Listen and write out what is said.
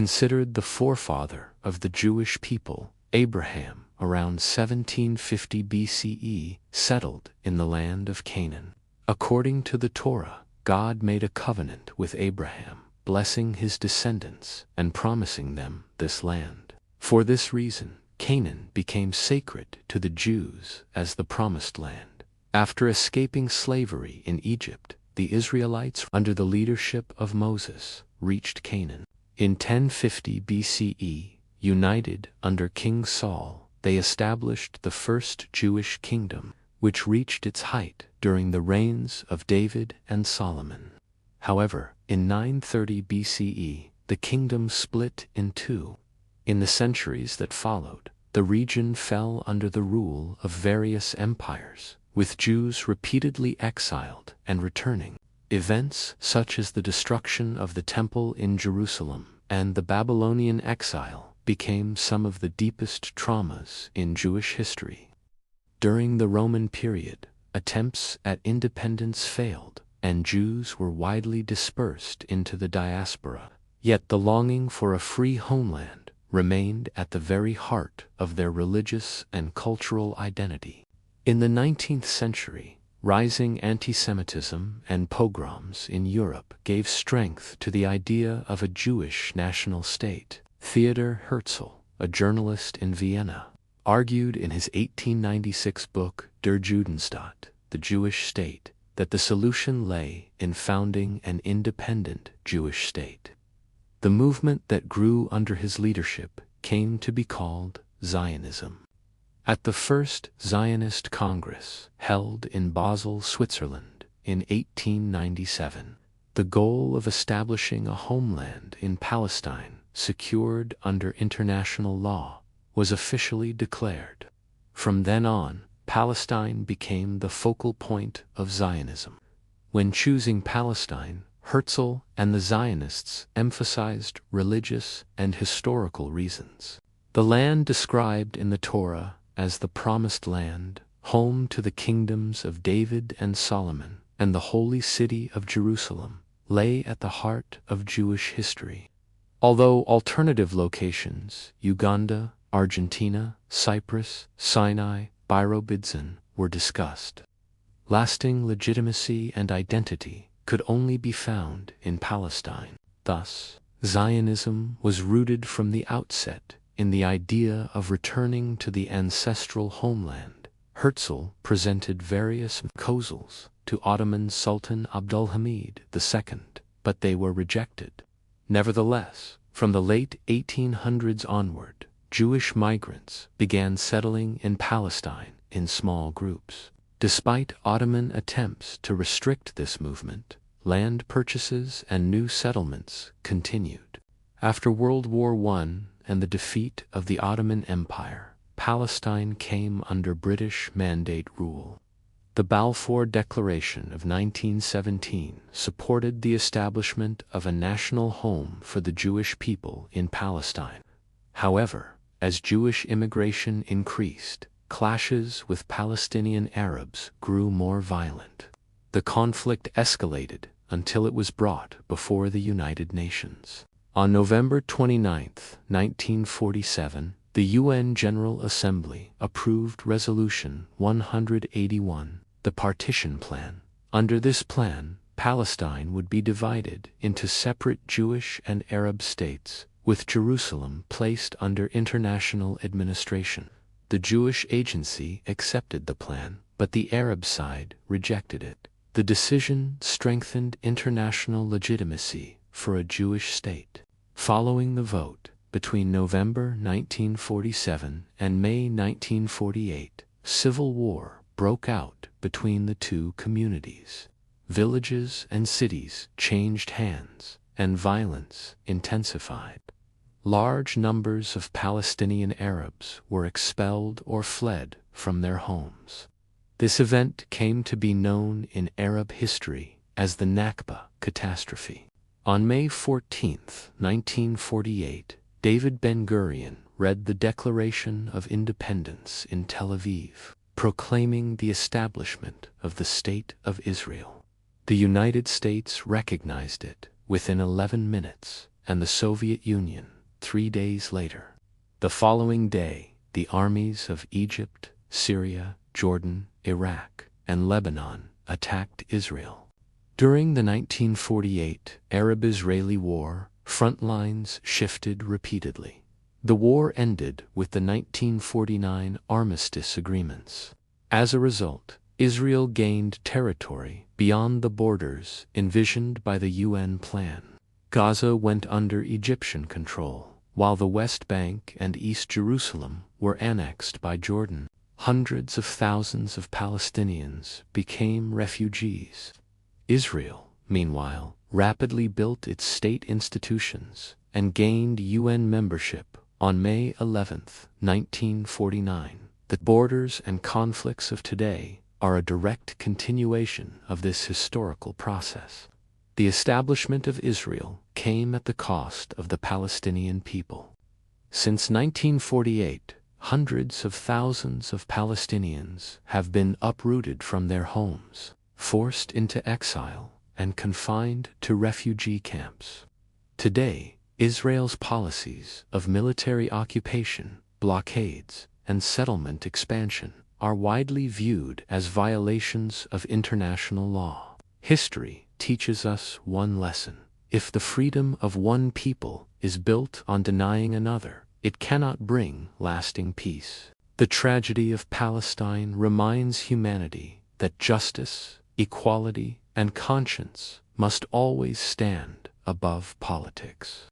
considered the forefather of the Jewish people. Abraham, around 1750 BCE, settled in the land of Canaan. According to the Torah, God made a covenant with Abraham, blessing his descendants and promising them this land. For this reason, Canaan became sacred to the Jews as the Promised Land. After escaping slavery in Egypt, the Israelites, under the leadership of Moses, reached Canaan. In 1050 BCE, united under King Saul, they established the first Jewish kingdom, which reached its height during the reigns of David and Solomon. However, in 930 BCE, the kingdom split in two. In the centuries that followed, the region fell under the rule of various empires, with Jews repeatedly exiled and returning. Events such as the destruction of the Temple in Jerusalem and the Babylonian exile became some of the deepest traumas in Jewish history. During the Roman period, attempts at independence failed, and Jews were widely dispersed into the diaspora. Yet the longing for a free homeland remained at the very heart of their religious and cultural identity. In the 19th century, rising anti-Semitism and pogroms in Europe gave strength to the idea of a Jewish national state. Theodor Herzl, a journalist in Vienna, argued in his 1896 book Der Judenstaat, The Jewish State, that the solution lay in founding an independent Jewish state. The movement that grew under his leadership came to be called Zionism. At the first Zionist Congress, held in Basel, Switzerland, in 1897, the goal of establishing a homeland in Palestine, secured under international law, was officially declared. From then on, Palestine became the focal point of Zionism. When choosing Palestine, Herzl and the Zionists emphasized religious and historical reasons. The land described in the Torah as the Promised Land, home to the kingdoms of David and Solomon, and the holy city of Jerusalem, lay at the heart of Jewish history. Although alternative locations, Uganda, Argentina, Cyprus, Sinai, Birobidzhan, were discussed, lasting legitimacy and identity could only be found in Palestine. Thus, Zionism was rooted from the outset in the idea of returning to the ancestral homeland. Herzl presented various proposals to Ottoman Sultan Abdulhamid II, but they were rejected. Nevertheless, from the late 1800s onward, Jewish migrants began settling in Palestine in small groups. Despite Ottoman attempts to restrict this movement, land purchases and new settlements continued. After World War I and the defeat of the Ottoman Empire, Palestine came under British Mandate rule. The Balfour Declaration of 1917 supported the establishment of a national home for the Jewish people in Palestine. However, as Jewish immigration increased, clashes with Palestinian Arabs grew more violent. The conflict escalated until it was brought before the United Nations. On November 29, 1947, the UN General Assembly approved Resolution 181, the Partition Plan. Under this plan, Palestine would be divided into separate Jewish and Arab states, with Jerusalem placed under international administration. The Jewish Agency accepted the plan, but the Arab side rejected it. The decision strengthened international legitimacy for a Jewish state. Following the vote, between November 1947 and May 1948, civil war broke out between the two communities. Villages and cities changed hands, and violence intensified. Large numbers of Palestinian Arabs were expelled or fled from their homes. This event came to be known in Arab history as the Nakba catastrophe. On May 14, 1948, David Ben-Gurion read the Declaration of Independence in Tel Aviv, proclaiming the establishment of the State of Israel. The United States recognized it within 11 minutes, and the Soviet Union 3 days later. The following day, the armies of Egypt, Syria, Jordan, Iraq, and Lebanon attacked Israel. During the 1948 Arab-Israeli War, front lines shifted repeatedly. The war ended with the 1949 armistice agreements. As a result, Israel gained territory beyond the borders envisioned by the UN plan. Gaza went under Egyptian control, while the West Bank and East Jerusalem were annexed by Jordan. Hundreds of thousands of Palestinians became refugees. Israel, meanwhile, rapidly built its state institutions and gained UN membership on May 11, 1949. The borders and conflicts of today are a direct continuation of this historical process. The establishment of Israel came at the cost of the Palestinian people. Since 1948, hundreds of thousands of Palestinians have been uprooted from their homes, forced into exile, and confined to refugee camps. Today, Israel's policies of military occupation, blockades, and settlement expansion are widely viewed as violations of international law. History teaches us one lesson: if the freedom of one people is built on denying another, it cannot bring lasting peace. The tragedy of Palestine reminds humanity that justice, equality, and conscience must always stand above politics.